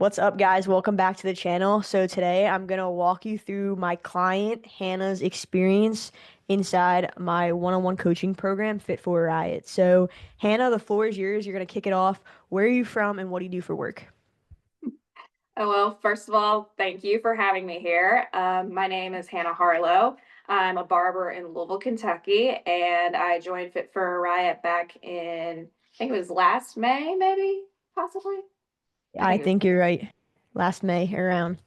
What's up, guys? Welcome back to the channel. So today I'm gonna walk you through my client Hannah's experience inside my one-on-one coaching program, Fit For A Riot. So Hannah, the floor is yours. You're gonna kick it off. Where are you from and what do you do for work? Oh, well, first of all, thank you for having me here. My name is Hannah Harlow. I'm a barber in Louisville, Kentucky, and I joined Fit for a Riot back in, I think it was last May, maybe, possibly. I I think it was. think you're right. Last May around.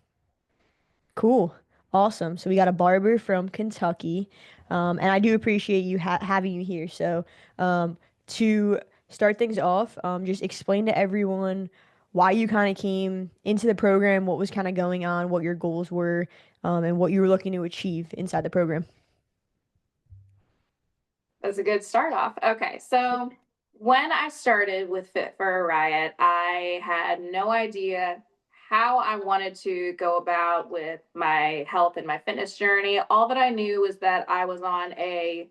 Cool. Awesome. So we got a barber from Kentucky. And I do appreciate you having you here. So to start things off, just explain to everyone why you kind of came into the program, what was kind of going on, what your goals were, and what you were looking to achieve inside the program. That's a good start off. Okay, so when I started with Fit for a Riot, I had no idea how I wanted to go about with my health and my fitness journey. All that I knew was that I was on a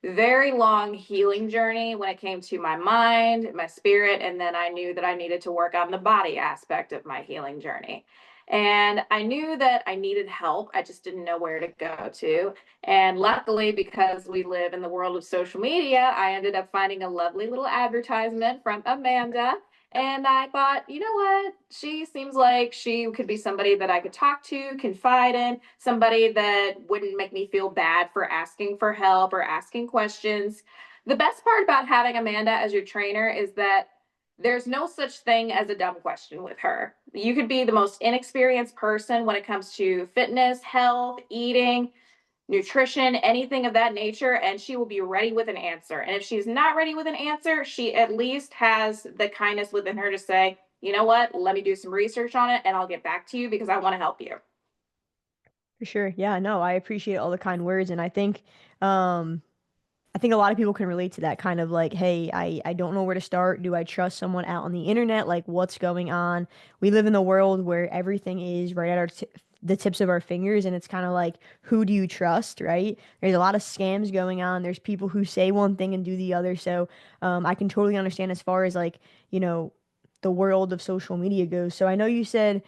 very long healing journey when it came to my mind, my spirit, and then I knew that I needed to work on the body aspect of my healing journey. And I knew that I needed help. I just didn't know where to go to. And luckily, because we live in the world of social media, I ended up finding a lovely little advertisement from Amanda. And I thought, you know what? She seems like she could be somebody that I could talk to, confide in, somebody that wouldn't make me feel bad for asking for help or asking questions. The best part about having Amanda as your trainer is that there's no such thing as a dumb question with her. You could be the most inexperienced person when it comes to fitness, health, eating, nutrition, anything of that nature, and she will be ready with an answer. And if she's not ready with an answer, she at least has the kindness within her to say, you know what, let me do some research on it and I'll get back to you because I want to help you. For sure. Yeah, no, I appreciate all the kind words, and um, I think a lot of people can relate to that kind of like, hey, I don't know where to start. Do I trust someone out on the internet? Like, what's going on? We live in a world where everything is right at the tips of our fingers, and it's kind of like, who do you trust, right? There's a lot of scams going on. There's people who say one thing and do the other. So, I can totally understand as far as like, you know, the world of social media goes. So I know you said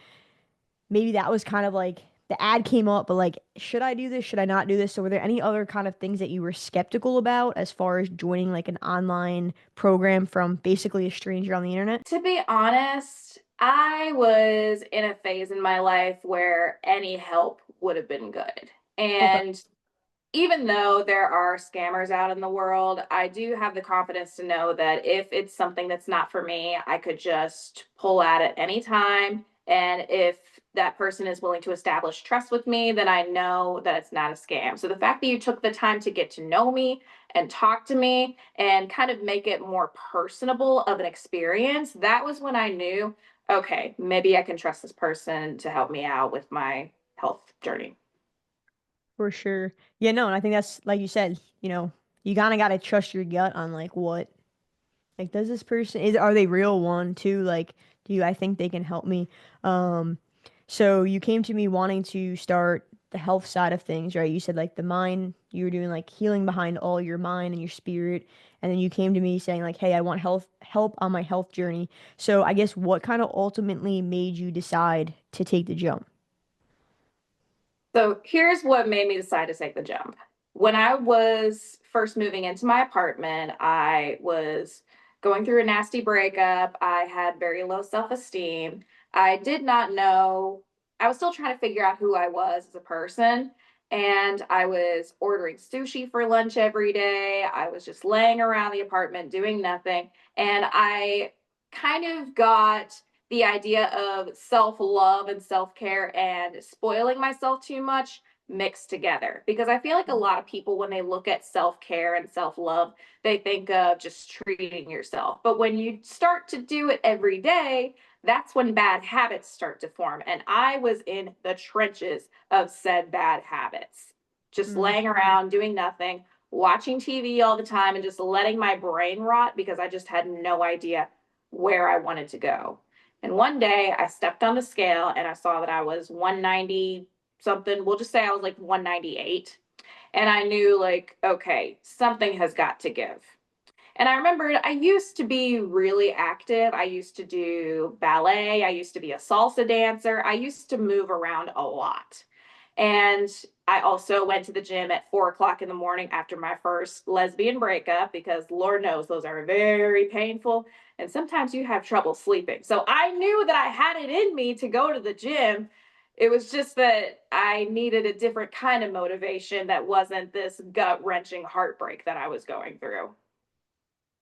maybe that was kind of like the ad came up, but like, should I do this? Should I not do this? So were there any other kind of things that you were skeptical about as far as joining like an online program from basically a stranger on the internet? To be honest, I was in a phase in my life where any help would have been good. Okay, And even though there are scammers out in the world, I do have the confidence to know that if it's something that's not for me, I could just pull at any time. And if that person is willing to establish trust with me, then I know that it's not a scam. So the fact that you took the time to get to know me and talk to me and kind of make it more personable of an experience, that was when I knew, okay, maybe I can trust this person to help me out with my health journey. for sure. Yeah, no, and I think that's like you said, you kind of got to trust your gut on like what, like, does this person are they real one too? Like, I think they can help me? Um, so you came to me wanting to start the health side of things, right? You said like the mind, you were doing like healing behind all your mind and your spirit, and then you came to me saying like, hey, I want help on my health journey. So I guess what kind of ultimately made you decide to take the jump? So here's what made me decide to take the jump. When I was first moving into my apartment, I was going through a nasty breakup. I had very low self esteem. I did not know, I was still trying to figure out who I was as a person. And I was ordering sushi for lunch every day. I was just laying around the apartment doing nothing. And I kind of got the idea of self-love and self-care and spoiling myself too much mixed together, because I feel like a lot of people, when they look at self-care and self-love, they think of just treating yourself, but when you start to do it every day, that's when bad habits start to form. And I was in the trenches of said bad habits, just Mm, laying around doing nothing, watching TV all the time, and just letting my brain rot because I just had no idea where I wanted to go. And one day I stepped on the scale and I saw that I was 190 something. We'll just say I was like 198. And I knew, like, okay, something has got to give. And I remembered I used to be really active. I used to do ballet. I used to be a salsa dancer. I used to move around a lot. And I also went to the gym at 4 o'clock in the morning after my first lesbian breakup because Lord knows those are very painful. And sometimes you have trouble sleeping. So I knew that I had it in me to go to the gym. It was just that I needed a different kind of motivation that wasn't this gut wrenching heartbreak that I was going through.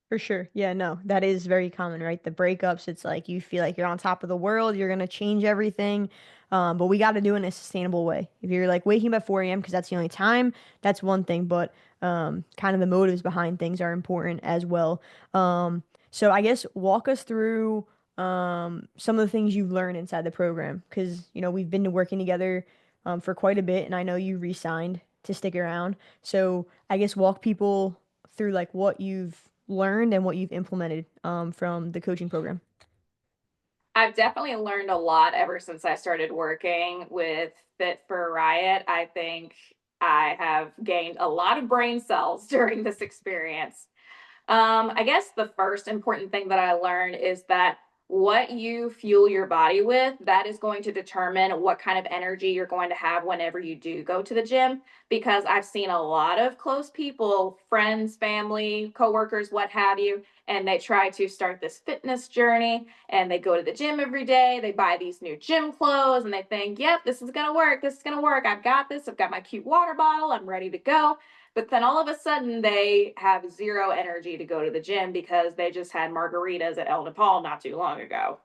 For sure. Yeah, no, that is very common, right? The breakups, it's like you feel like you're on top of the world, you're gonna change everything. But we got to do it in a sustainable way. If you're like waking up at 4 a.m. because that's the only time, that's one thing. But kind of the motives behind things are important as well. So I guess walk us through some of the things you've learned inside the program because we've been working together for quite a bit, and I know you re-signed to stick around. So I guess walk people through like what you've learned and what you've implemented from the coaching program. I've definitely learned a lot ever since I started working with Fit For A Riot. I think I have gained a lot of brain cells during this experience. I guess the first important thing that I learned is that what you fuel your body with, that is going to determine what kind of energy you're going to have whenever you do go to the gym. Because I've seen a lot of close people, friends, family, coworkers, what have you, and they try to start this fitness journey and they go to the gym every day. They buy these new gym clothes and they think, yep, this is going to work. This is going to work. I've got this. I've got my cute water bottle. I'm ready to go. But then all of a sudden, they have zero energy to go to the gym because they just had margaritas at El Nepal not too long ago.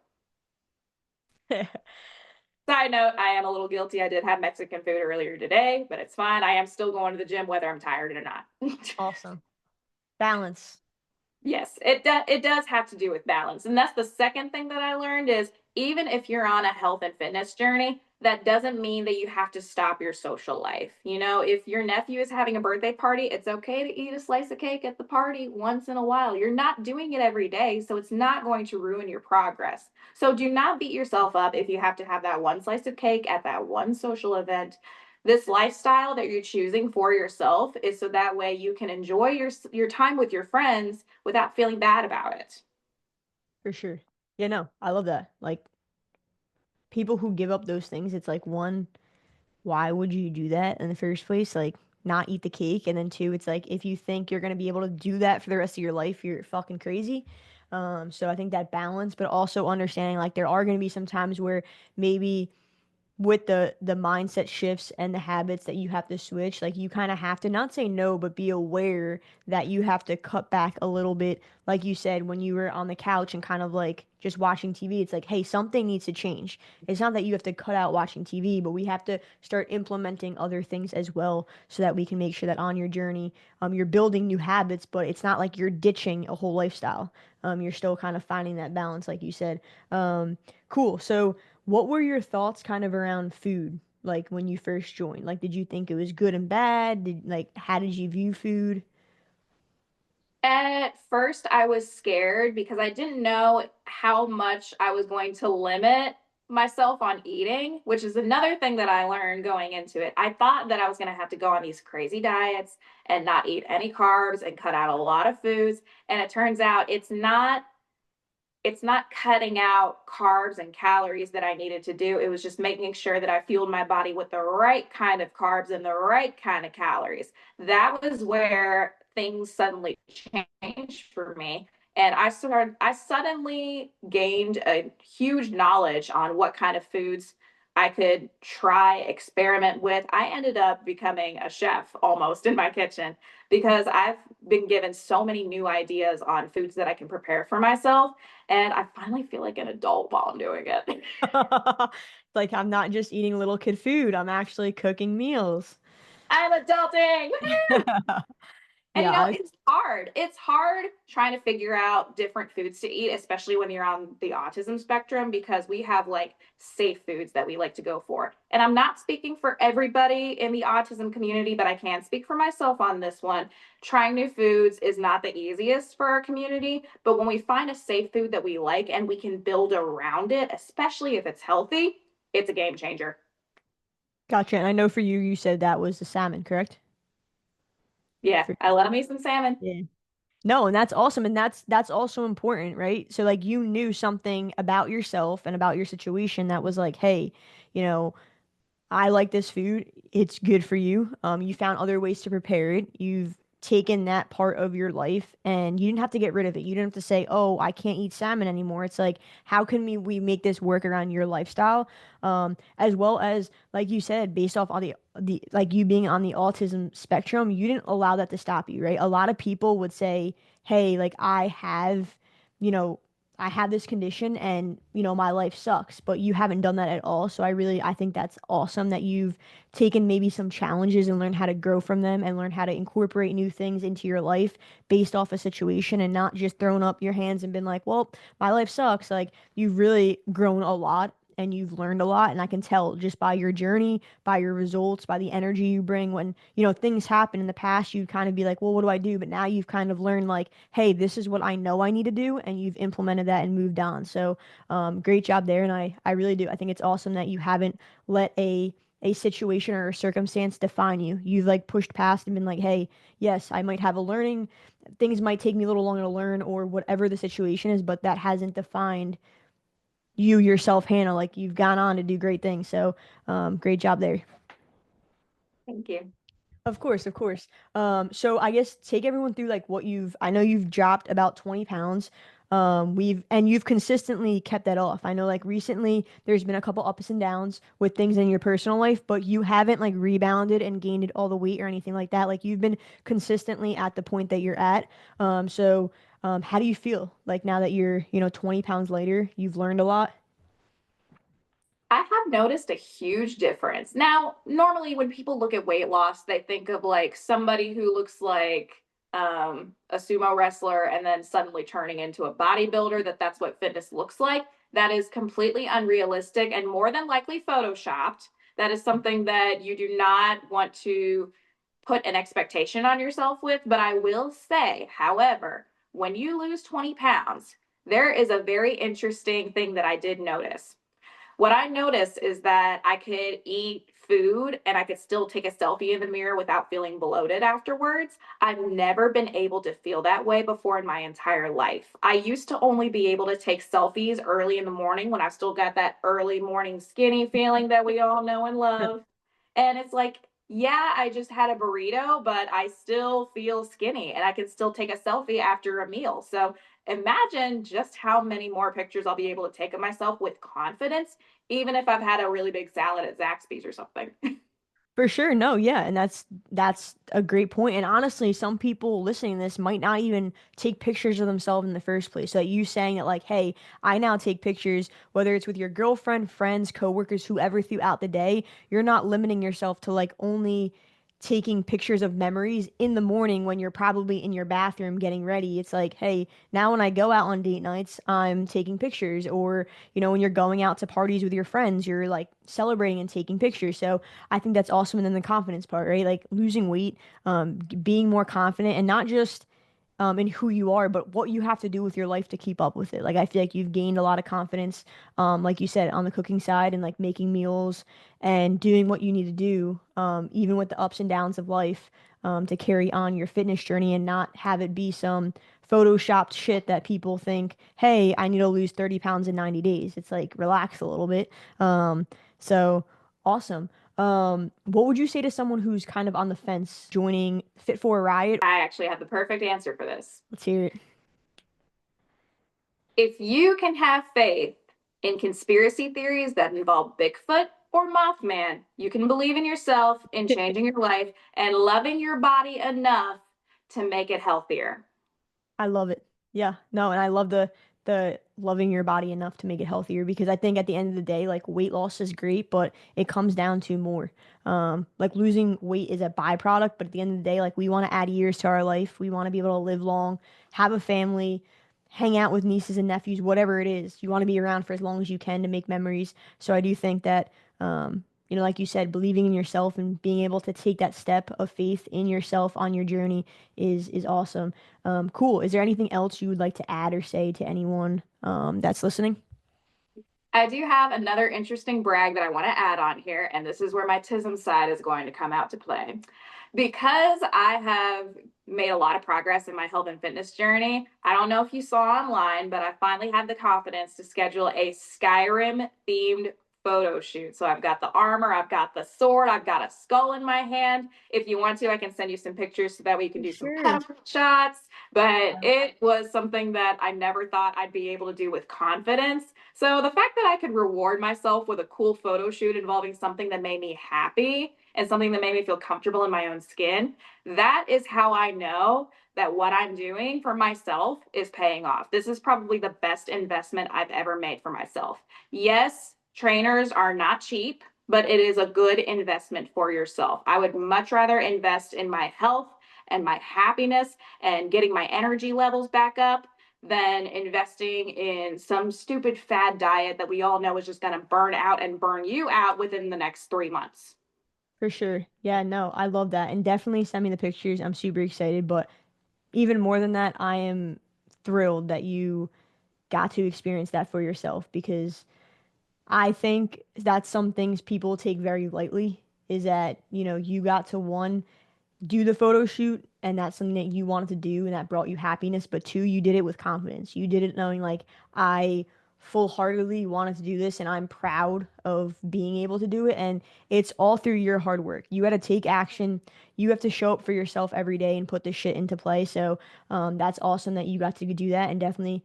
Side note, I am a little guilty. I did have Mexican food earlier today, but it's fine. I am still going to the gym whether I'm tired or not. Awesome. Balance. Yes, it does have to do with balance. And that's the second thing that I learned is even if you're on a health and fitness journey, that doesn't mean that you have to stop your social life. You know, if your nephew is having a birthday party, it's okay to eat a slice of cake at the party once in a while. You're not doing it every day, so it's not going to ruin your progress. So do not beat yourself up if you have to have that one slice of cake at that one social event. This lifestyle that you're choosing for yourself is so that way you can enjoy your time with your friends without feeling bad about it. For sure. Yeah, no, I love that. Like people who give up those things, it's like one, why would you do that in the first place? Like not eat the cake. And then two, it's like if you think you're gonna be able to do that for the rest of your life, you're fucking crazy. So I think that balance, but also understanding like there are gonna be some times where maybe with the mindset shifts and the habits that you have to switch, like you kind of have to not say no but be aware that you have to cut back a little bit. Like you said, when you were on the couch and kind of like just watching TV, it's like, hey, something needs to change. It's not that you have to cut out watching TV, but we have to start implementing other things as well so that we can make sure that on your journey you're building new habits, but it's not like you're ditching a whole lifestyle. You're still kind of finding that balance like you said. Cool. So what were your thoughts kind of around food, like when you first joined? Like, did you think it was good and bad? How did you view food? At first, I was scared because I didn't know how much I was going to limit myself on eating, which is another thing that I learned going into it. I thought that I was going to have to go on these crazy diets and not eat any carbs and cut out a lot of foods. And it turns out it's not cutting out carbs and calories that I needed to do. It was just making sure that I fueled my body with the right kind of carbs and the right kind of calories. That was where things suddenly changed for me. And I suddenly gained a huge knowledge on what kind of foods I could try, experiment with. I ended up becoming a chef almost in my kitchen because I've been given so many new ideas on foods that I can prepare for myself and I finally feel like an adult while I'm doing it. Like, I'm not just eating little kid food, I'm actually cooking meals. I'm adulting. And Yeah, I it's hard. It's hard trying to figure out different foods to eat, especially when you're on the autism spectrum, because we have like safe foods that we like to go for. And I'm not speaking for everybody in the autism community, but I can speak for myself on this one. Trying new foods is not the easiest for our community, but when we find a safe food that we like and we can build around it, especially if it's healthy, it's a game changer. gotcha. And I know for you, you said that was the salmon, correct? Yeah, For, I love me some salmon. yeah. No, and that's awesome, and that's also important, right? So like you knew something about yourself and about your situation that was like, hey, you know, I like this food. It's good for you. You found other ways to prepare it. You've taken that part of your life and you didn't have to get rid of it. You didn't have to say, "Oh, I can't eat salmon anymore." It's like, how can we make this work around your lifestyle? As well as like you said, based off on the like you being on the autism spectrum, you didn't allow that to stop you, right? A lot of people would say, "Hey, like you know, I have this condition and, my life sucks, but you haven't done that at all. So I think that's awesome that you've taken maybe some challenges and learned how to grow from them and learn how to incorporate new things into your life based off a situation and not just thrown up your hands and been like, well, my life sucks. Like you've really grown a lot and you've learned a lot. And I can tell just by your journey, by your results, by the energy you bring when, things happen in the past, you'd kind of be like, well, what do I do? But now you've kind of learned like, hey, this is what I know I need to do, and you've implemented that and moved on. So, great job there, and I really do. I think it's awesome that you haven't let a situation or a circumstance define you. You've like pushed past and been like, hey, yes, I might have a learning, things might take me a little longer to learn, or whatever the situation is, but that hasn't defined you yourself, Hannah. Like you've gone on to do great things. So, great job there. Thank you. Of course, of course. So I guess take everyone through like I know you've dropped about 20 pounds. And you've consistently kept that off. I know like recently there's been a couple ups and downs with things in your personal life, but you haven't like rebounded and gained all the weight or anything like that. Like you've been consistently at the point that you're at. How do you feel like now that you're, 20 pounds later, you've learned a lot? I have noticed a huge difference. Now, normally when people look at weight loss, they think of like somebody who looks like a sumo wrestler and then suddenly turning into a bodybuilder, that's what fitness looks like. That is completely unrealistic and more than likely photoshopped. That is something that you do not want to put an expectation on yourself with. But I will say, however, when you lose 20 pounds, there is a very interesting thing that I did notice. What I noticed is that I could eat food and I could still take a selfie in the mirror without feeling bloated afterwards. I've never been able to feel that way before in my entire life. I used to only be able to take selfies early in the morning when I still got that early morning skinny feeling that we all know and love. And it's like, yeah, I just had a burrito, but I still feel skinny and I can still take a selfie after a meal. So imagine just how many more pictures I'll be able to take of myself with confidence, even if I've had a really big salad at Zaxby's or something. For sure. No, yeah. And that's a great point. And honestly, some people listening to this might not even take pictures of themselves in the first place. So that you saying that like, hey, I now take pictures, whether it's with your girlfriend, friends, coworkers, whoever throughout the day, you're not limiting yourself to like only taking pictures of memories in the morning when you're probably in your bathroom getting ready. It's like, hey, now when I go out on date nights, I'm taking pictures. Or, when you're going out to parties with your friends, you're like celebrating and taking pictures. So I think that's awesome. And then the confidence part, right? Like losing weight, being more confident and not just in who you are, but what you have to do with your life to keep up with it. Like I feel like you've gained a lot of confidence, like you said, on the cooking side and like making meals and doing what you need to do, even with the ups and downs of life, to carry on your fitness journey and not have it be some photoshopped shit that people think, hey, I need to lose 30 pounds in 90 days. It's like relax a little bit. So awesome. What would you say to someone who's kind of on the fence joining Fit for a Riot? I actually have the perfect answer for this. Let's hear If you can have faith in conspiracy theories that involve Bigfoot or Mothman, you can believe in yourself, in it. changing your life, and loving your body enough to make it healthier. I love it. Yeah, no, and I love the loving your body enough to make it healthier because I think at the end of the day, like weight loss is great, but it comes down to more. Like losing weight is a byproduct, but at the end of the day, like we want to add years to our life. We want to be able to live long, have a family, hang out with nieces and nephews, whatever it is. You want to be around for as long as you can to make memories. So I do think that like you said, believing in yourself and being able to take that step of faith in yourself on your journey is awesome. Cool. Is there anything else you would like to add or say to anyone that's listening? I do have another interesting brag that I want to add on here, and this is where my tism side is going to come out to play. Because I have made a lot of progress in my health and fitness journey, I don't know if you saw online, but I finally had the confidence to schedule a Skyrim themed photo shoot. So I've got the armor, I've got the sword, I've got a skull in my hand. If you want to, I can send you some pictures so that we can For do some sure. pet shots. But it was something that I never thought I'd be able to do with confidence. So the fact that I could reward myself with a cool photo shoot involving something that made me happy and something that made me feel comfortable in my own skin, that is how I know that what I'm doing for myself is paying off. This is probably the best investment I've ever made for myself. Yes, trainers are not cheap, but it is a good investment for yourself. I would much rather invest in my health and my happiness and getting my energy levels back up than investing in some stupid fad diet that we all know is just going to burn out and burn you out within the next 3 months. For sure. Yeah, no, I love that. And definitely send me the pictures. I'm super excited. But even more than that, I am thrilled that you got to experience that for yourself because I think that's some things people take very lightly is that, you got to one, do the photo shoot and that's something that you wanted to do and that brought you happiness, but two, you did it with confidence. You did it knowing like I full-heartedly wanted to do this and I'm proud of being able to do it and it's all through your hard work. You got to take action. You have to show up for yourself every day and put this shit into play. So that's awesome that you got to do that and definitely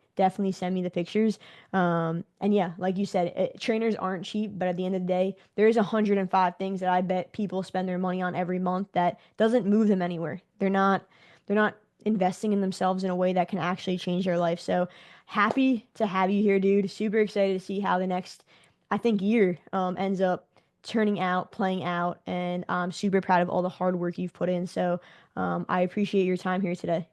send me the pictures. And yeah, like you said, trainers aren't cheap, but at the end of the day, there's 105 things that I bet people spend their money on every month that doesn't move them anywhere. They're not investing in themselves in a way that can actually change their life. So happy to have you here, dude. Super excited to see how the next, I think, year ends up turning out, playing out, and I'm super proud of all the hard work you've put in. So I appreciate your time here today.